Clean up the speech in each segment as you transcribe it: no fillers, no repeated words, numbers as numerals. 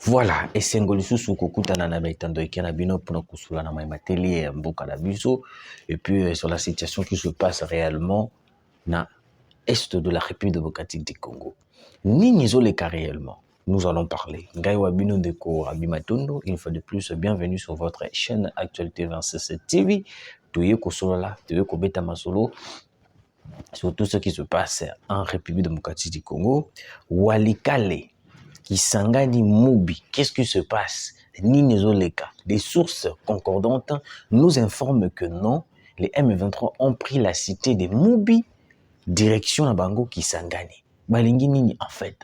Voilà, et c'est lisusu kokutana na baitando ekena bino pour kusula na mateli ya mboka na biso et puis sur la situation qui se passe réellement na est de la République démocratique du Congo. Nini ezoleka réellement? Nous allons parler. Ngai wa bino ndeko Abimatondo, une fois de plus, bienvenue sur votre chaîne Actualité 27 TV. Toye kosolola, toye kobeta masolo sur tout ce qui se passe en République démocratique du Congo. Walikale Kisangani Mubi, qu'est-ce qui se passe? Nini ezoleka. Des sources concordantes nous informent que non, les M23 ont pris la cité de Mubi, direction na bango Kisangani. Balingi nini en fait?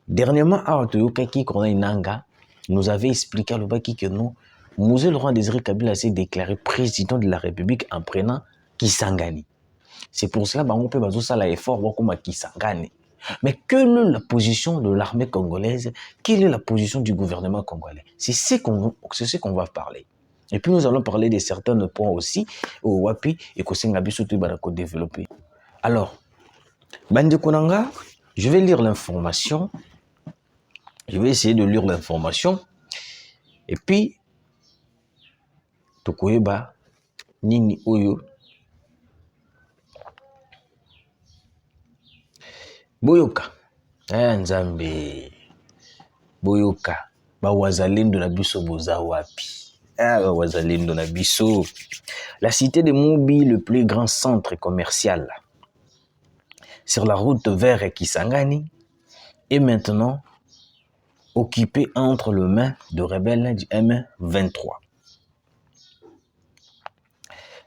Dernièrement, Toyokaki Corneille Nanga nous avait expliqué à l'Obaki que non, Mosée Laurent Désiré Kabila s'est déclaré président de la République en prenant Kisangani. C'est pour cela bango pe bazo sala effort wakoma Kisangani. Mais quelle est la position de l'armée congolaise? Quelle est la position du gouvernement congolais? C'est ce qu'on va parler. Et puis nous allons parler de certains points aussi au Wapi et Kosengabiso Tubarako développer. Alors, Bande Konanga, je vais lire l'information. Je vais essayer de lire l'information. Et puis, Tokoyeba, Nini Oyo. Boyoka. Nzambe. Boyoka. Wazalendo na biso boza wapi. Wazalendo na biso. La cité de Mubi, le plus grand centre commercial sur la route vers Kisangani, est maintenant occupé entre les mains de rebelles du M23.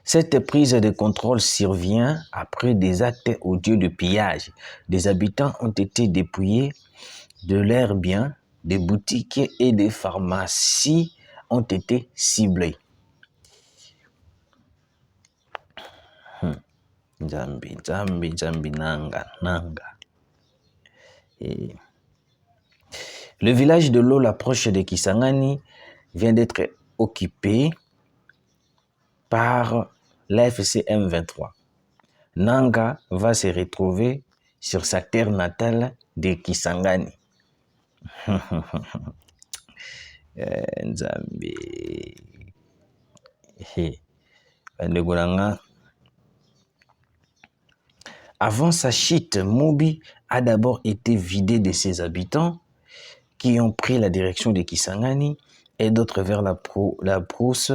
Cette prise de contrôle survient après des actes odieux de pillage. Des habitants ont été dépouillés de leurs biens, des boutiques et des pharmacies ont été ciblées. Jambi, nanga. Et le village de l'eau, l'approche de Kisangani, vient d'être occupé par l'AFC M23. Nanga va se retrouver sur sa terre natale de Kisangani. Nzambe. Avant sa chute, Mubi a d'abord été vidé de ses habitants qui ont pris la direction de Kisangani et d'autres vers la brousse.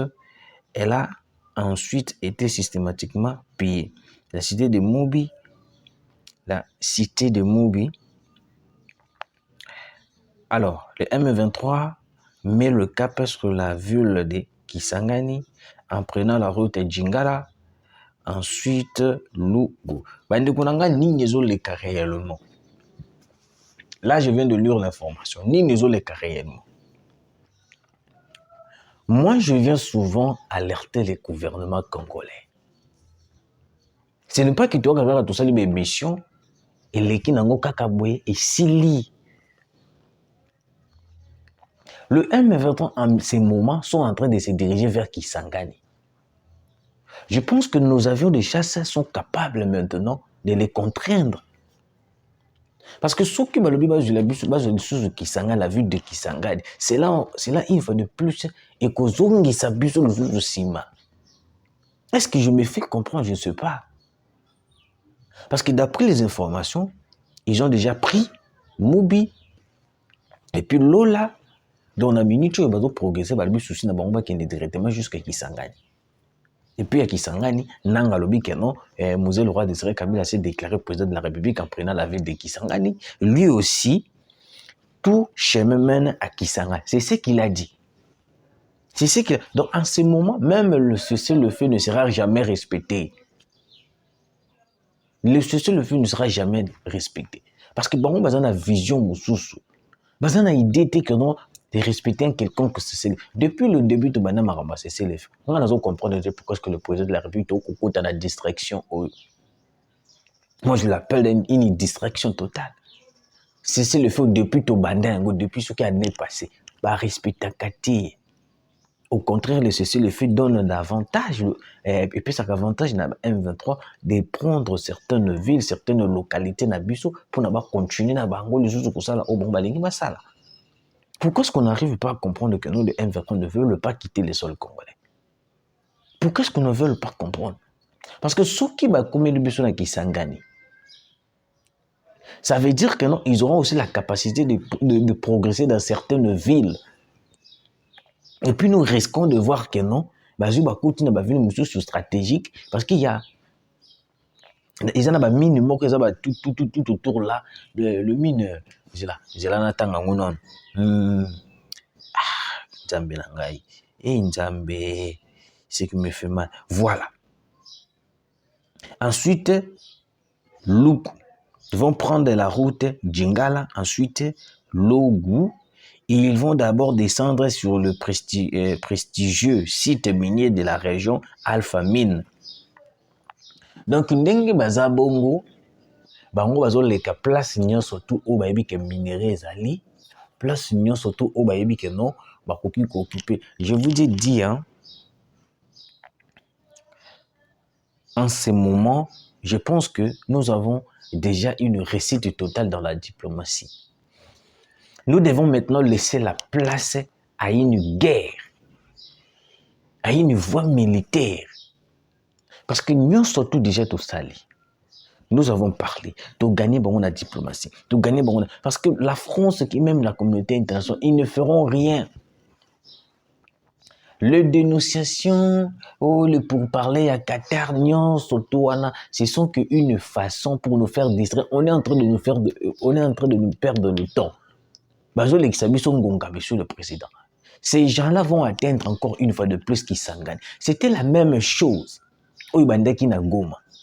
Elle a ensuite été systématiquement pillée. La cité de Mubi, alors, le M23 met le cap sur la ville de Kisangani en prenant la route de Djingala. Ensuite, Lugu. Réellement. Là, je viens de lire l'information. Réellement. Moi, je viens souvent alerter les gouvernements congolais. Ce n'est pas que tu as regardé tout ça, les missions, et les Kinango Kakaboué et Sili. Le M23, en ces moments, sont en train de se diriger vers Kisangani. Je pense que nos avions de chasse sont capables maintenant de les contraindre. Parce que ceux qui m'ont dit que Kisangani, la vue de Kisangani, c'est là une fois de plus, et que Zongi s'abuse le Sima. Est-ce que je me fais comprendre? Je ne sais pas. Parce que d'après les informations, ils ont déjà pris Mubi, et puis Lola, dont on a minute, ils vont progresser, ils vont directement jusqu'à Kisangani. Et puis à Kisangani, Nanga lobi que non, Mosée Laurent Désiré Kabila s'est déclaré président de la République en prenant la ville de Kisangani. Lui aussi, tout chemin mène à Kisangani. C'est ce qu'il a dit. C'est ce que donc en ce moment, même le cessez-le-feu ne sera jamais respecté. Le cessez-le-feu ne sera jamais respecté. Parce que bon, on a une vision mususu. On a une idée que non, de respecter un quelconque cessez-le-feu. Depuis le début de Bana Marama, cessez-le-feu. On a comprendre pourquoi est-ce que le président de la République est dans la distraction. Moi, je l'appelle une distraction totale. Cessez-le-feu depuis Tobandingo, depuis ce qui a passé. Bah, respecter Kati. Au contraire, le cessez-le-feu donne davantage, et puis ça avantage dans M23 de prendre certaines villes, certaines localités dans Bisso pour continuer à bango les autres pour ça là au bon balingi masala. Pourquoi est-ce qu'on n'arrive pas à comprendre que nous, le M23, ne veulent pas quitter les sols congolais? Pourquoi est-ce qu'on ne veut pas comprendre? Parce que ceux qui vont commettre des besoins qui s'engagent, ça veut dire que non, ils auront aussi la capacité de progresser dans certaines villes. Et puis nous risquons de voir que non, Bazou Bakouti n'a pas vu une mesure stratégique parce qu'il y a ils ont un mine tout autour là, le mine, j'ai là n'attend un non. Nzambe nangai, et Nzambe, ce qui me fait mal. Voilà. Ensuite, Luku. Ils vont prendre la route Djingala, ensuite Logu. Ils vont d'abord descendre sur le prestigieux site minier de la région Alpha Mine. Donc, ndenge baza bongo, bango bazo leka place nyonso tu o bayebi ke minerai ezali, place nyonso tu o bayebi ke non, bakoki ko occuper. Je vous ai dit, hein, en ce moment, je pense que nous avons déjà une réussite totale dans la diplomatie. Nous devons maintenant laisser la place à une guerre, à une voie militaire. Parce que nous sommes déjà tout sali. Nous avons parlé de gagner la diplomatie, de gagner parce que la France et même la communauté internationale, ils ne feront rien. Les dénonciations, le pourparler à Qatar, ce sont qu'une façon pour nous faire distraire. On est en train de nous perdre le temps. Monsieur le président. Ces gens-là vont atteindre encore une fois de plus qui s'engagent. C'était la même chose.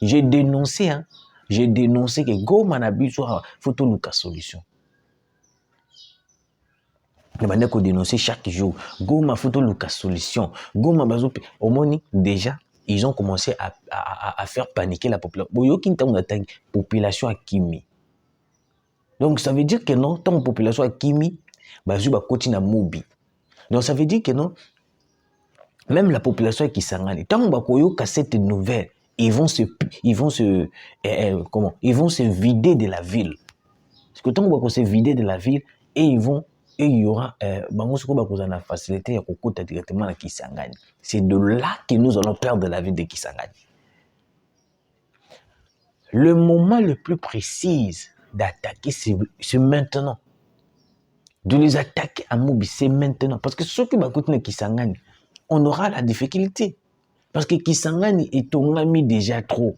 J'ai dénoncé, hein. J'ai dénoncé que Goma n'a besoin de solution. Je vais dénoncer chaque jour. Goma photo Lucas solution. Goma bazo omoni déjà ils ont commencé à faire paniquer la population. Population à Kimi. Donc ça veut dire que non, tant population à Kimi, bazo ba continue à mobi. Donc ça veut dire que non, même la population qui s'engage. Tant ba koyo ka cette nouvelle, ils vont se vider de la ville. Parce que tant ba ko se vider de la ville et il y aura une facilité à côté directement à Kisangani. C'est de là que nous allons perdre la vie de Kisangani. Le moment le plus précis d'attaquer, c'est maintenant. De les attaquer à Mobi, c'est maintenant. Parce que ceux qui vont continuer Kisangani, on aura la difficulté. Parce que Kisangani est tongami déjà trop.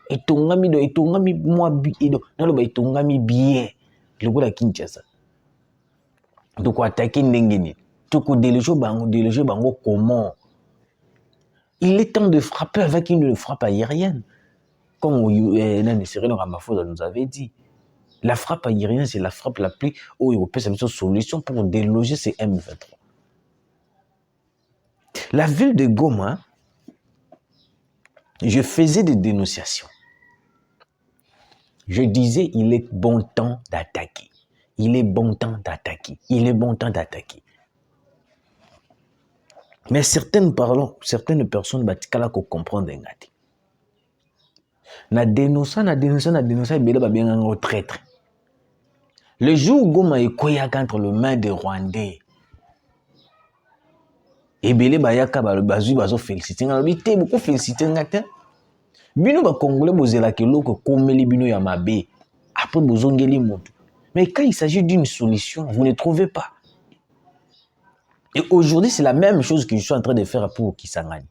Et tongami moi bien. Le goût de Kinshasa. Donc attaquer Ndengeni. Toko déloger bango comment? Il est temps de frapper avec une frappe aérienne. Comme Cyril Ramaphosa nous avait dit. La frappe aérienne, c'est la frappe la plus européenne, c'est une solution pour déloger ces M23. La ville de Goma, je faisais des dénonciations. Je disais, il est bon temps d'attaquer. Il est bon temps d'attaquer. Il est bon temps d'attaquer. Mais certaines personnes batikala ko comprendre ngati. Na dénoncer, bela ba bien en traître. Le jour où Goma est koyaka entre les mains des Rwandais, et belé bayaka bazu bazo féliciter ngalobi te beaucoup féliciter ngata. Bino ba congolais bozela ke loko komeli bino ya mabe. Après bozongeli moto. Mais quand il s'agit d'une solution, vous ne trouvez pas. Et aujourd'hui, c'est la même chose que je suis en train de faire pour Kisangani.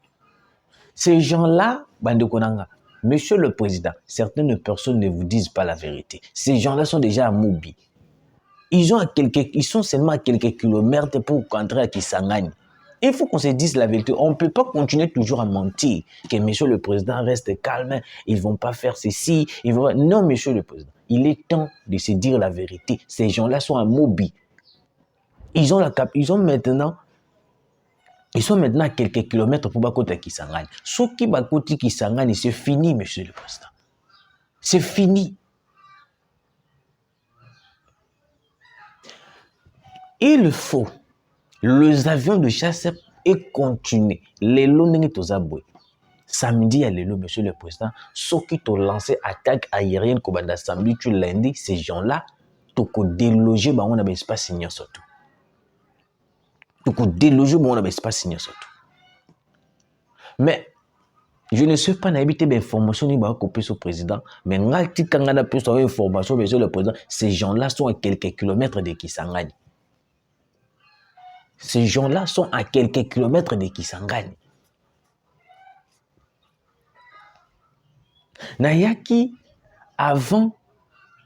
Ces gens-là, Bandekonanga, Monsieur le Président, certaines personnes ne vous disent pas la vérité. Ces gens-là sont déjà à Mobi. Ils sont seulement à quelques kilomètres pour rentrer à Kisangani. Il faut qu'on se dise la vérité. On ne peut pas continuer toujours à mentir. Que Monsieur le Président reste calme, ils ne vont pas faire ceci. Non, Monsieur le Président, il est temps de se dire la vérité. Ces gens-là sont à Mobi. Ils sont maintenant à quelques kilomètres pour Bakota Kisangani. Ce qui Bakoti Kisangani, c'est fini, Monsieur le Président. C'est fini. Il faut les avions de chasse et continuer. Les longues tozaboué. Samedi à l'élo, Monsieur le Président, ceux qui t'ont lancé attaque aérienne comme samedi, tu lundi, ces gens-là, t'ont délogé, on a espace signal surtout. Donc, déloger, bon, on n'a pas signé ça tout. Mais, je ne sais pas n'habiter d'informations ni pas copier sur le président, mais ngalti kangana peut savoir information sur le président. Ces gens-là sont à quelques kilomètres de Kisangani. Ces gens-là sont à quelques kilomètres de Kisangani. Nayaki avant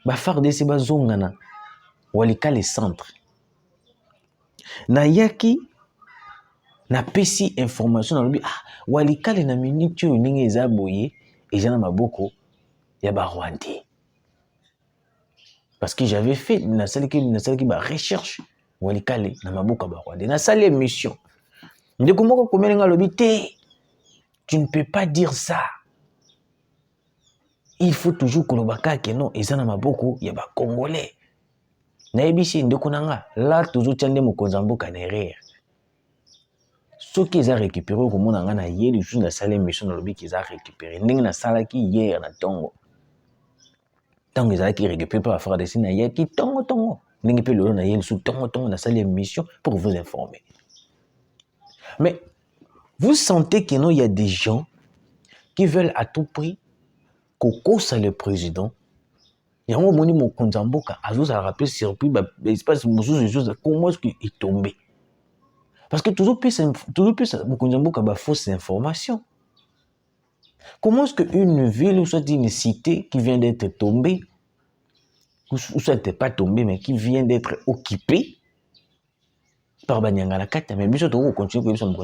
FARDC bazongana walika les centres. Nayaki na pesi information na lobi walika les na minute yo ninge eza boye eza maboko ya ba Rwandais. Parce que j'avais fait na saliki ba recherche walika les na maboko ba Rwandais. Na sali émission. Ndeko moko komelenga lobi te. Tu ne peux pas dire ça. Il faut toujours que le baka que non eza na maboko ya ba Congolais. Na ebisi ndeko nanga là toujours tiande mokonza mboka na erreur. Ce qu'ils ont récupéré au monde en a hier, les choses na salle mission dans le but qu'ils ont récupéré. N'ing na salle qui hier na tongo. Tant qu'ils ont récupéré par faire des signes hier qui tongo. N'ing peut le na hier sous tongo na salle mission pour vous informer. Mais vous sentez que non, il y a des gens qui veulent à tout prix qu'on ça le président. Il y a un moment où mon konzamboka a juste rappelé surpris espace comment est-ce qu'il est tombé. Parce que toujours plus mon konzamboka a fausse information. Comment est-ce qu'une ville ou soit une cité qui vient d'être tombée, ou soit pas tombée, mais qui vient d'être occupée par Banyangalakata, mais bien sûr, on continue à mon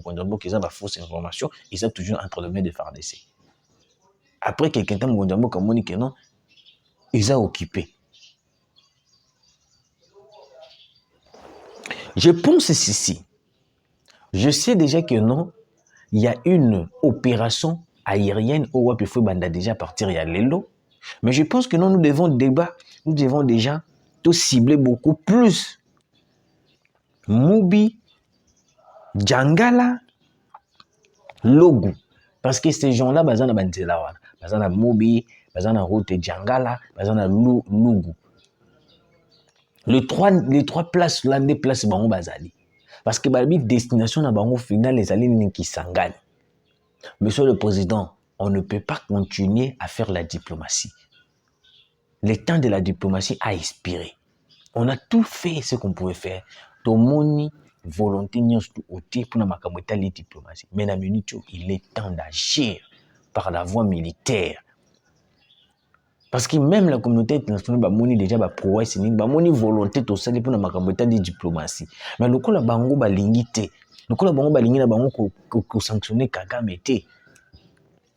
konzamboka, ils ont la fausse information, ils sont toujours entre les mains de FARDC. Après quelqu'un temps, mon konzamboka moni que non, ils ont occupé. Je pense ceci. Je sais déjà que non, il y a une opération aérienne au Wapifou Banda déjà partir, il y a l'élo. Mais je pense que non, nous devons déjà tout cibler beaucoup plus. Mubi, Djangala, Logu. Parce que ces gens-là, bazana bandela, bazana Mubi, bazana route Djangala, bazana Logu. Les trois places là, des places bango bazali. Parce que la destination na bango final les alliés qui s'engagent. Monsieur le Président, on ne peut pas continuer à faire la diplomatie. Le temps de la diplomatie a expiré. On a tout fait ce qu'on pouvait faire. Tomoni volonté pour la diplomatie. Mais la minute, il est temps d'agir par la voie militaire. Parce que même la communauté internationale a déjà prouvé une volonté de faire la diplomatie. Mais le coup la bango balingité, le coup la bango balingé na bango ko sanctionner Kagame té.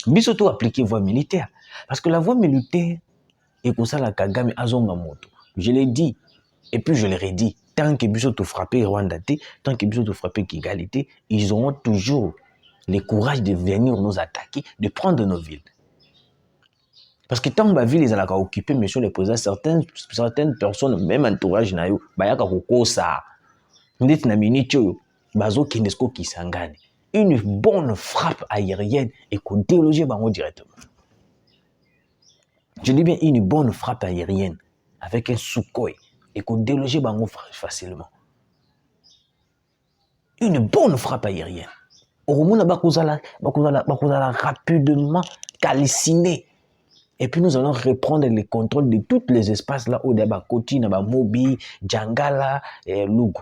Biso to appliquer voie militaire parce que la voie militaire est comme ça la Kagame azonga moto. Je l'ai dit et puis je l'ai redit, tant que biso to frapper Rwanda té, tant que biso to frapper Kigali té, ils auront toujours le courage de venir nous attaquer, de prendre nos villes. Parce que tant que la ville est occupée, monsieur le président, certaines personnes, même entourage, une bonne frappe aérienne et qu'on déloge directement. Je dis bien une bonne frappe aérienne avec un Sukhoi et qu'on déloge facilement. Une bonne frappe aérienne. Au moins, rapidement calciner. Et puis nous allons reprendre le contrôle de tous les espaces là où il y a Koti, Mobi, Djangala et Lugu.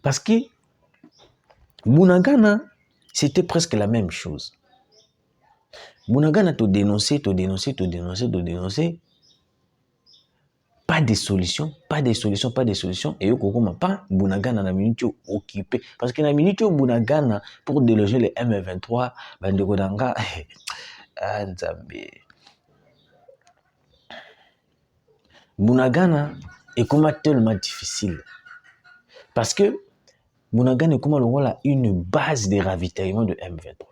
Parce que Bunagana, c'était presque la même chose. Bunagana te dénoncer. Pas de solution. Et yo pas Bunagana na minute occupé. Parce que na minute Bunagana pour déloger les M23, bandeko danga Nzambe. Bunagana est comme tellement difficile. Parce que Bunagana est comme une base de ravitaillement de M23.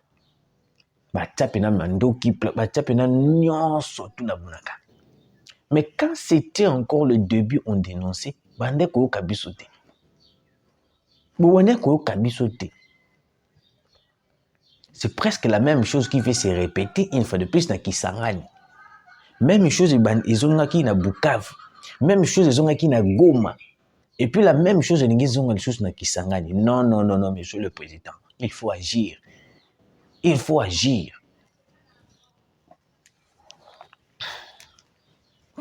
Batapena mandoki, batapena nyonso tout na Bunagana. Mais quand c'était encore le début, on dénonçait, c'est presque la même chose qui fait se répéter une fois de plus dans Kisangani. Même chose ils ont qui na Bukavu. Même chose ils ont qui na Goma. Et puis la même chose ils ont chose na Kisangani. Non, non, non, non, monsieur le président. Il faut agir. Il faut agir.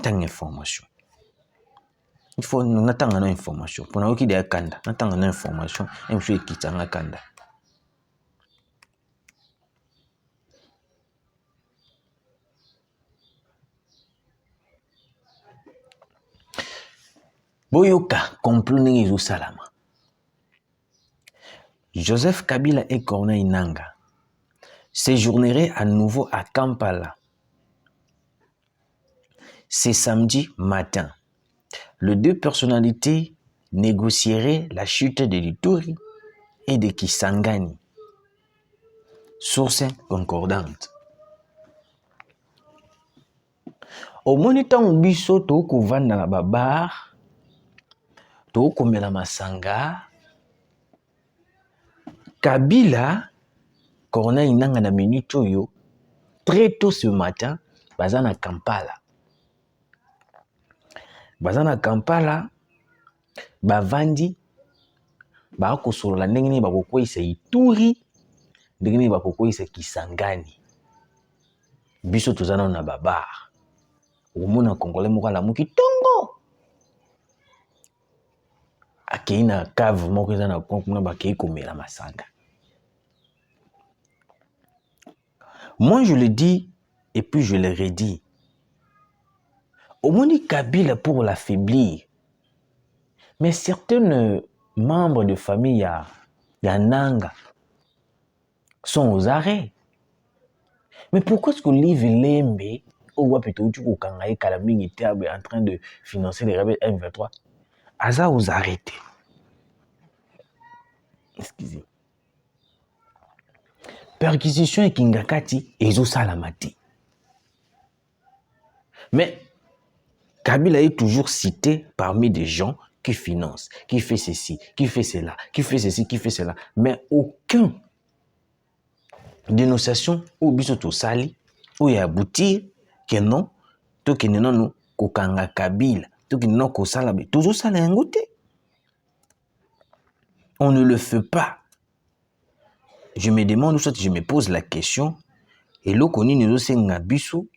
Tant d'informations. Il faut nous attendre une information. Pour nous qui des kanda, attendre une information. Et monsieur qui t'en kanda. Boyoka complot n'ezo salama. Joseph Kabila et Corneille Nangaa séjourneraient à nouveau à Kampala. C'est samedi matin. Les deux personnalités négocieraient la chute de Ituri et de Kisangani. Source concordante. Au moniteur biso to kovanda na babar, to komela masanga, Kabila, Corneille Nangaa na minute oyo, très tôt ce matin, bazana Kampala. Bazana Kampala, bavandi, bakosolola ndenge nini bakokweyisa Ituri, ndenge nini bakokweyisa Kisangani. Biso tozana na babar. Omona Congolais moko alamuki tongo. Akei na cave moko eza na kuna bakei komela masanga. Moi je le dis et puis je le redis. Omoni Kabila pour l'affaiblir. Mais certains membres de famille ya Nangaa sont aux arrêts. Mais pourquoi est-ce que Live Lembe ou Wapetouchou Kangaye Kalaming était en train de financer les rebelles M23? Aza aux arrêtés. Excusez. Perquisition et Kingakati et Salamati. Mais Kabila est toujours cité parmi des gens qui financent, qui fait ceci, qui fait cela, qui fait ceci, qui fait cela. Mais aucun dénonciation ou bisoto sali ou y aboutir que non, to que non nous kokanga Kabila, to que non ko salabe, toujours sala ngote. On ne le fait pas. Je me demande, ou soit je me pose la question, et l'eau qu'on y nous senga biso,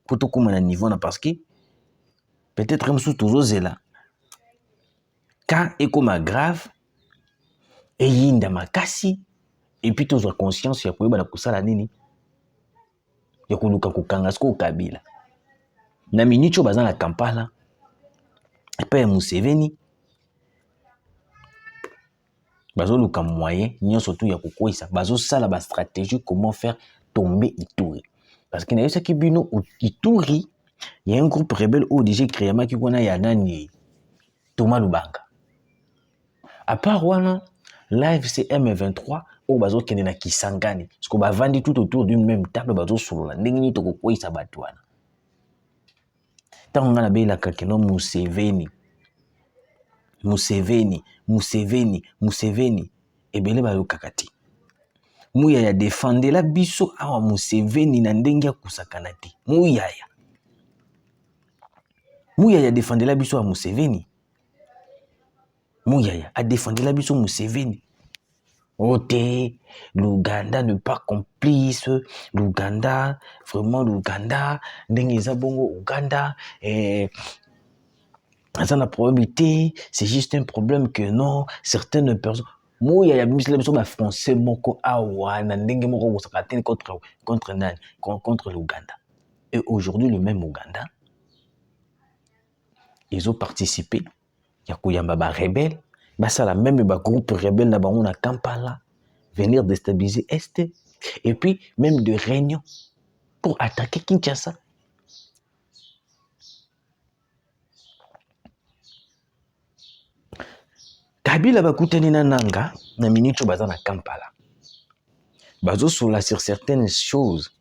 pour tout comme un niveau na parce que peut-être même sous toujours là. Quand est comme grave, et yinda makasi, et puis toujours conscience ya koyeba na kusala nini, ya koluka kokanga sko Kabila. Na minute baza na Kampala, et puis Museveni, bazo luka moyen, nyon surtout ya kokoisa, bazo sala ba stratégie comment faire tomber Ituri. Parce qu'il y a ce qui bino Ituri, il y a un groupe rebelle au DJ Kriama qui connaît Yanani Thomas Lubanga. À part wana, live c'est M23 au bazo kende na Kisangani. Parce qu'on va vendre tout autour d'une même table bazo solo la ndenge ni to kokoisa batu wana. Tant on a la kakeno Museveni. Ebele ba kakati. Muya ya défendre la biso awa Museveni na ndenge ya kusakana te. Muya ya défendre la biso a Museveni. Muya ya a défendre la biso Museveni. Ote, l'Ouganda ne pas complice, l'Ouganda, vraiment l'Ouganda, ndenge za bongo Ouganda, ça n'a probabilité, c'est juste un problème que non, certaines personnes. Moi, il y a des français moko awana ndenge moko kusakateni contre l'Ouganda. Et aujourd'hui, le même Ouganda, ils ont participé. Il y a Kouyamba ba rebelle, bah ça la même ba groupe rebelle na bango na Kampala venir déstabiliser Est et puis même de réunion pour attaquer Kinshasa. Kabila bakutani na Nangaa na minute baza na Kampala. Bazo sur certaines choses,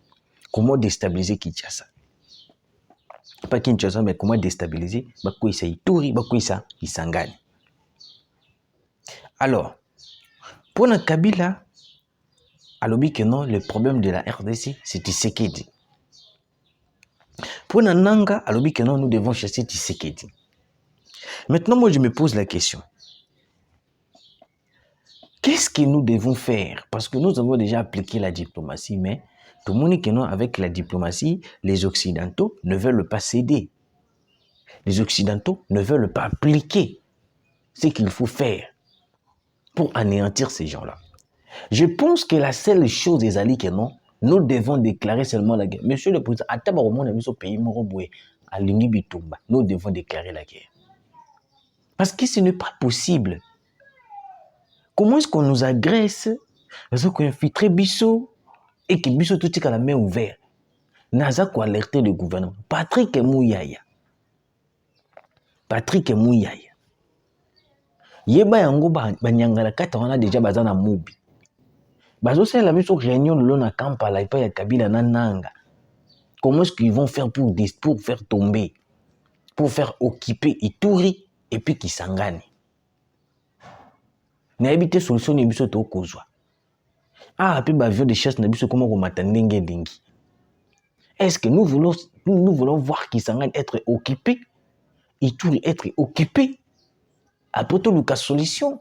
comment déstabiliser Kinshasa. Pas Kinshasa, mais comment déstabiliser Bakoisa Ituri, Bakoisa Kisangani. Alors, pour la Kabila, alobi que non, le problème de la RDC, c'est Tshisekedi. Pour Nananga, alobi que non, nous devons chasser Tshisekedi. Maintenant, moi, je me pose la question. Qu'est-ce que nous devons faire? Parce que nous avons déjà appliqué la diplomatie, mais tout le monde que non, avec la diplomatie, les Occidentaux ne veulent pas céder. Les Occidentaux ne veulent pas appliquer ce qu'il faut faire pour anéantir ces gens-là. Je pense que la seule chose des alliés que non, nous devons déclarer seulement la guerre. Monsieur le Président, à tabac au monde, pays à l'Unibitumba, nous devons déclarer la guerre. Parce que ce n'est pas possible. Comment est-ce qu'on nous agresse, parce qu'on infiltre Bissot et que Bissot tout est à la main ouverte? Naza ko alerter le gouvernement. Patrick Mouyaya. Yeba yango banyangala kata wana déjà bazana mobi. Bazo c'est la biso réunion de l'ona Kampala et pas ya Kabila na Nanga. Comment est-ce qu'ils vont faire pour faire tomber, pour faire occuper Ituri et puis Kisangani? Na habité solution ni biso to kozwa. Ah, puis avion de chasse na biso comment ko matandenge lingi. Est-ce que nous voulons voir Kisangani être occupé, Ituri être occupé? Après tout, Lucas solution.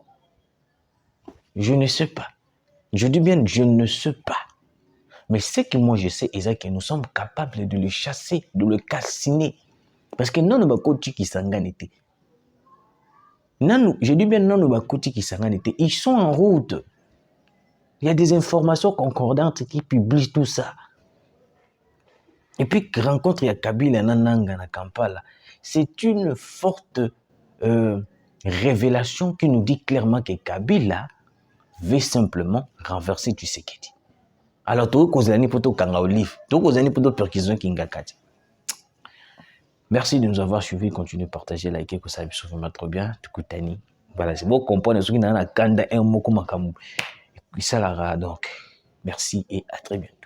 Je ne sais pas. Je dis bien, je ne sais pas. Mais ce que moi je sais, c'est que nous sommes capables de le chasser, de le calciner. Parce que non, nous ne sommes pas Kisangani. Je dis bien non, nous ne sommes pas Kisangani. Ils sont en route. Il y a des informations concordantes qui publient tout ça. Et puis, rencontre ya Kabila Nananga na Kampala, c'est une forte révélation qui nous dit clairement que Kabila veut simplement renverser Tshisekedi. Alors, tout kozani poto kanga olive, tout kozani poto perquisition kingakati. Merci de nous avoir suivis, continuez à partager, liker, que ça va vraiment trop bien. Tukutani. Voilà, c'est bon comprendre ce qui n'a kanda un mot comme un donc. Merci et à très bientôt.